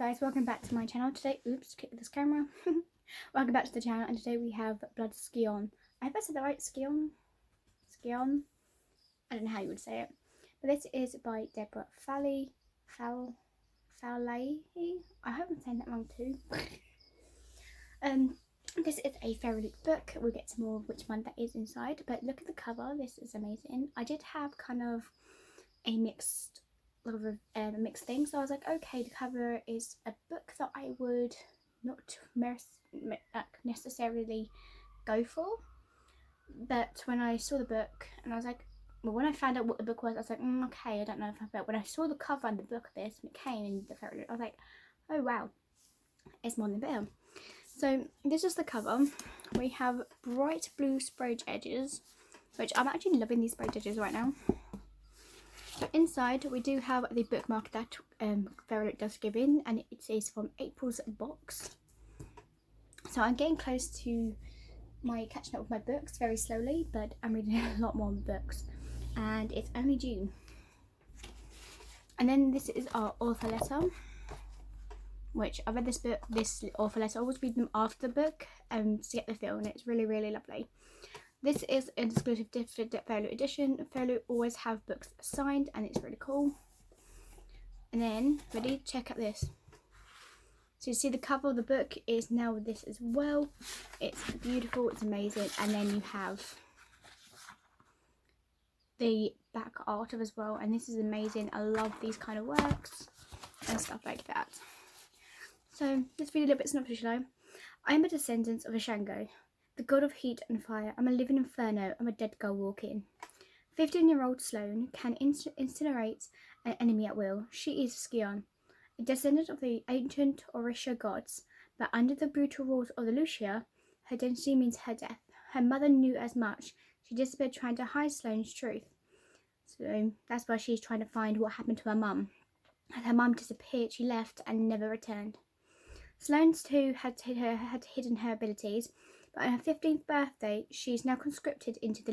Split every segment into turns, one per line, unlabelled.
guys, welcome back to my channel. Today, oops, kick this camera. Welcome back to the channel, and today we have Blood Scion. I hope I said that right, Scion? Scion? I don't know how you would say it. But this is by Deborah Falaye. Falaye? I hope I'm saying that wrong too. This is a fairy book. We'll get to more of which one that is inside. But look at the cover, this is amazing. I did have kind of a mixed thing, so I was like, okay, the cover is a book that I would not necessarily go for, but when I saw the book and I was like, well, when I found out what the book was, I was like, okay, I don't know if I felt. When I saw the cover and the book of this and it came in the fairy, I was like, oh wow, it's more than better. So this is the cover. We have bright blue sprayed edges, which I'm actually loving these sprayed edges right now. So inside we do have the bookmark that Fairy does give in, and it is from April's box. So I'm getting close to my catching up with my books very slowly, but I'm reading a lot more books, and it's only June. And then this is our author letter, which I read this author letter. I always read them after the book to get the feel, and it's really, really lovely. This is an exclusive Falaye edition. Falaye always have books signed, and it's really cool. And then, ready? Check out this. So you see the cover of the book is now with this as well. It's beautiful, it's amazing. And then you have the back art of as well, and this is amazing. I love these kind of works and stuff like that. So let's read a little bit synopsis, shall I? I am a descendant of Ashango, the god of heat and fire. I'm a living inferno. I'm a dead girl walking. 15-year-old Sloane can incinerate an enemy at will. She is Scion, a descendant of the ancient Orisha gods, but under the brutal rules of the Lucia, her identity means her death. Her mother knew as much. She disappeared trying to hide Sloane's truth. So that's why she's trying to find what happened to her mum. As her mum disappeared, she left and never returned. Sloane too had hidden her abilities, but on her 15th birthday, she is now conscripted into the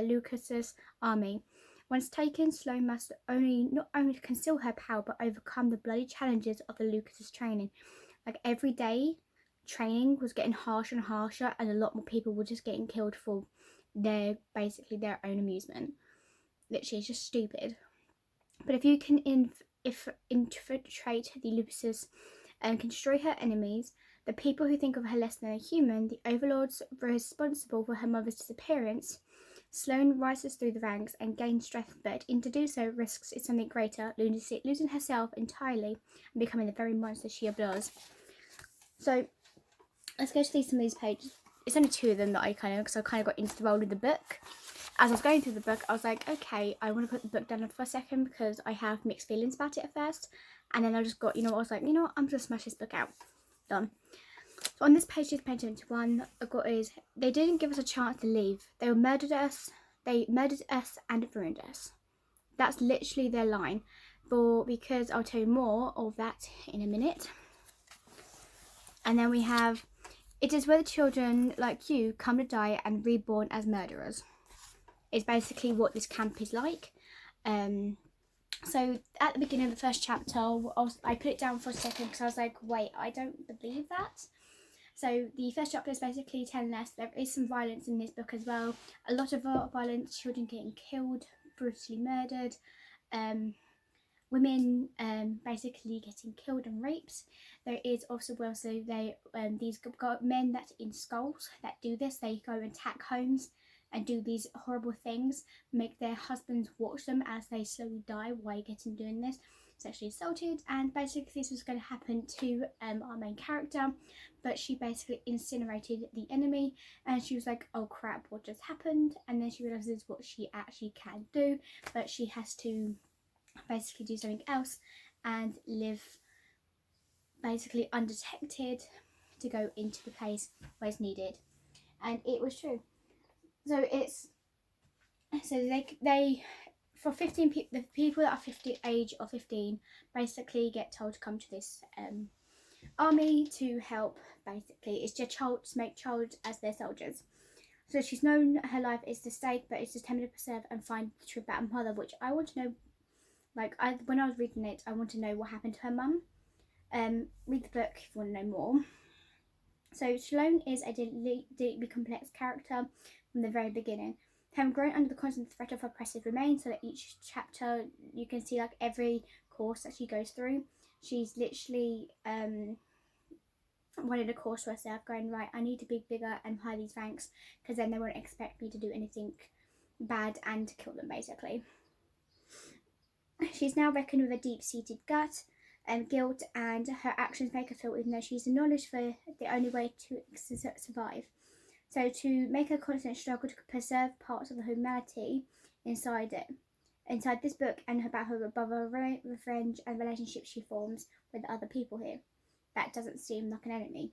Lucas's army. Once taken, Sloane must not only conceal her power, but overcome the bloody challenges of the Lucas's training. Like every day, training was getting harsher and harsher, and a lot more people were just getting killed for basically their own amusement. Literally, it's just stupid. But if you can infiltrate the Lucas's and can destroy her enemies, the people who think of her less than a human, the overlords responsible for her mother's disappearance, Sloane rises through the ranks and gains strength, but in to do so risks something greater, losing herself entirely and becoming the very monster she abhors. So let's go to some of these pages. It's only two of them that I kind of got into the role of the book. As I was going through the book, I was like, okay, I want to put the book down for a second because I have mixed feelings about it at first. And then I just got, I was like, I'm just going to smash this book out. Done. So on this page 21, I got is, they didn't give us a chance to leave. They murdered us and ruined us. That's literally their line. Because I'll tell you more of that in a minute. And then we have, it is where the children like you come to die and reborn as murderers. It's basically what this camp is like. So at the beginning of the first chapter, I put it down for a second because I was like, wait, I don't believe that. So the first chapter is basically telling us there is some violence in this book as well. A lot of violence, children getting killed, brutally murdered, women basically getting killed and raped. There is also these men that in skulls that do this. They go and attack homes and do these horrible things, make their husbands watch them as they slowly die while doing this, sexually assaulted. And basically this was going to happen to our main character, but she basically incinerated the enemy, and she was like, oh crap, what just happened? And then she realizes what she actually can do, but she has to basically do something else and live basically undetected to go into the place where it's needed. And it was true. So they for 15 people, the people that are age of 15 basically get told to come to this army to help. Basically, it's just to make child as their soldiers. So she's known her life is the stake, but it's determined to preserve and find the truth about her mother, which I want to know. When I was reading it, I want to know what happened to her mum. Read the book if you want to know more. So Sloane is a deeply complex character from the very beginning. Having grown under the constant threat of oppressive remain, so that each chapter you can see like every course that she goes through. She's literally wanted a course for herself, going, right, I need to be bigger and high these ranks, because then they won't expect me to do anything bad and kill them, basically. She's now reckoned with a deep-seated gut and guilt, and her actions make her feel, even though she's acknowledged for the only way to survive. So to make her constant struggle to preserve parts of her humanity inside this book, and about her brother, revenge, and relationships she forms with other people here. That doesn't seem like an enemy.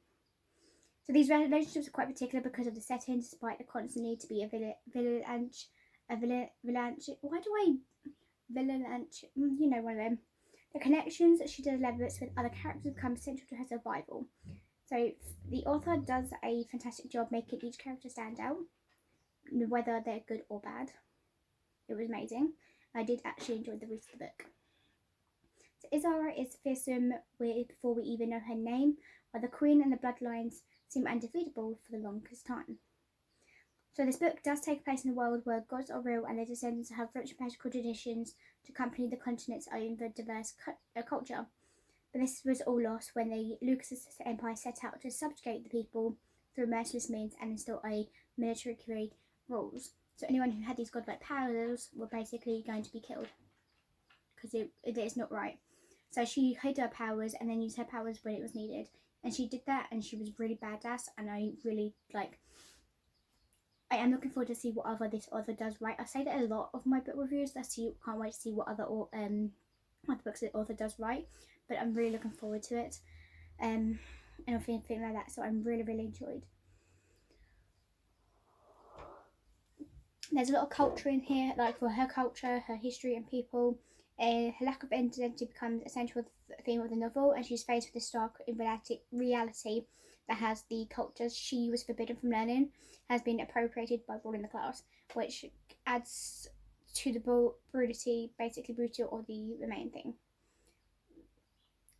So these relationships are quite particular because of the setting, despite the constant need to be a villain. Why do I villain? You know, one of them. The connections that she develops with other characters become central to her survival. So the author does a fantastic job making each character stand out, whether they're good or bad. It was amazing. I did actually enjoy the read of the book. So Izara is fearsome before we even know her name, while the Queen and the Bloodlines seem undefeatable for the longest time. So this book does take place in a world where gods are real and their descendants have rich magical traditions to accompany the continent's own diverse culture. But this was all lost when the Lucas Empire set out to subjugate the people through merciless means and instill a military rules. So anyone who had these godlike powers were basically going to be killed, because it is not right. So she hid her powers and then used her powers when it was needed. And she did that, and she was really badass, and I really I am looking forward to see what this author does right. I say that a lot of my book reviews. Can't wait to see what other books the author does right. But I'm really looking forward to it, and everything like that. So I'm really enjoyed. There's a lot of culture in here, like for her culture, her history, and people. Her lack of identity becomes a central theme of the novel, and she's faced with the stark reality that has the cultures she was forbidden from learning has been appropriated by ruling the class, which adds to the brutality of the main thing.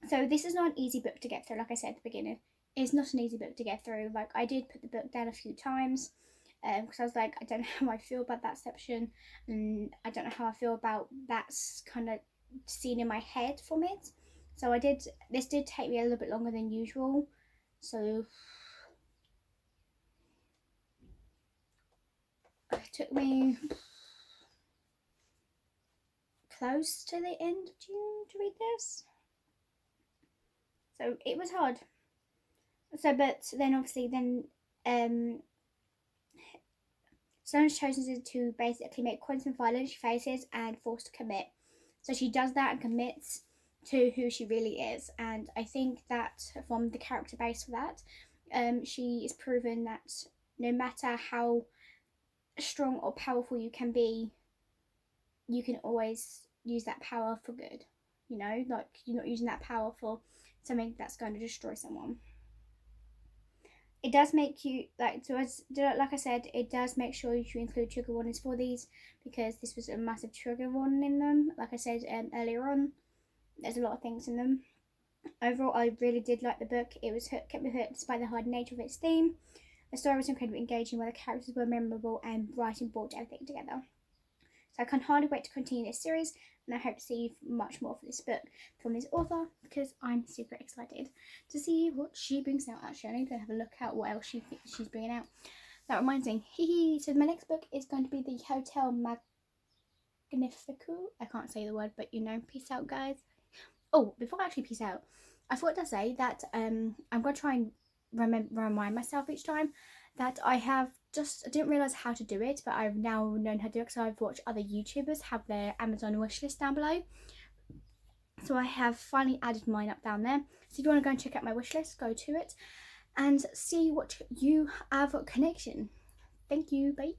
So this is not an easy book to get through. Like I said at the beginning, it's not an easy book to get through. Like, I did put the book down a few times, because I was like, I don't know how I feel about that section, and I don't know how I feel about that kind of scene in my head from it. So this did take me a little bit longer than usual. So it took me close to the end of June to read this. So it was hard. So, but then obviously Sloane's chosen to basically make constant violence she faces and forced to commit. So she does that and commits to who she really is. And I think that from the character base for that, she is proven that no matter how strong or powerful you can be, you can always use that power for good. You know, like, you're not using that power for something that's going to destroy someone. It does make you, like I said, it does make sure you include trigger warnings for these, because this was a massive trigger warning in them. Like I said earlier on, there's a lot of things in them. Overall, I really did like the book. It kept me hooked despite the hard nature of its theme. The story was incredibly engaging, where the characters were memorable and writing brought everything together. So I can hardly wait to continue this series, and I hope to see much more for this book from this author, because I'm super excited to see what she brings out. Actually, I need to have a look at what else she's bringing out. That reminds me, so my next book is going to be the Hotel Magnifico. I can't say the word, but you know, peace out, guys. Oh, before I actually peace out, I thought to say that I'm going to try and remind myself each time that I didn't realise how to do it, but I've now known how to do it, because I've watched other YouTubers have their Amazon wishlist down below. So I have finally added mine up down there. So if you want to go and check out my wishlist, go to it and see what you have a connection. Thank you, bye.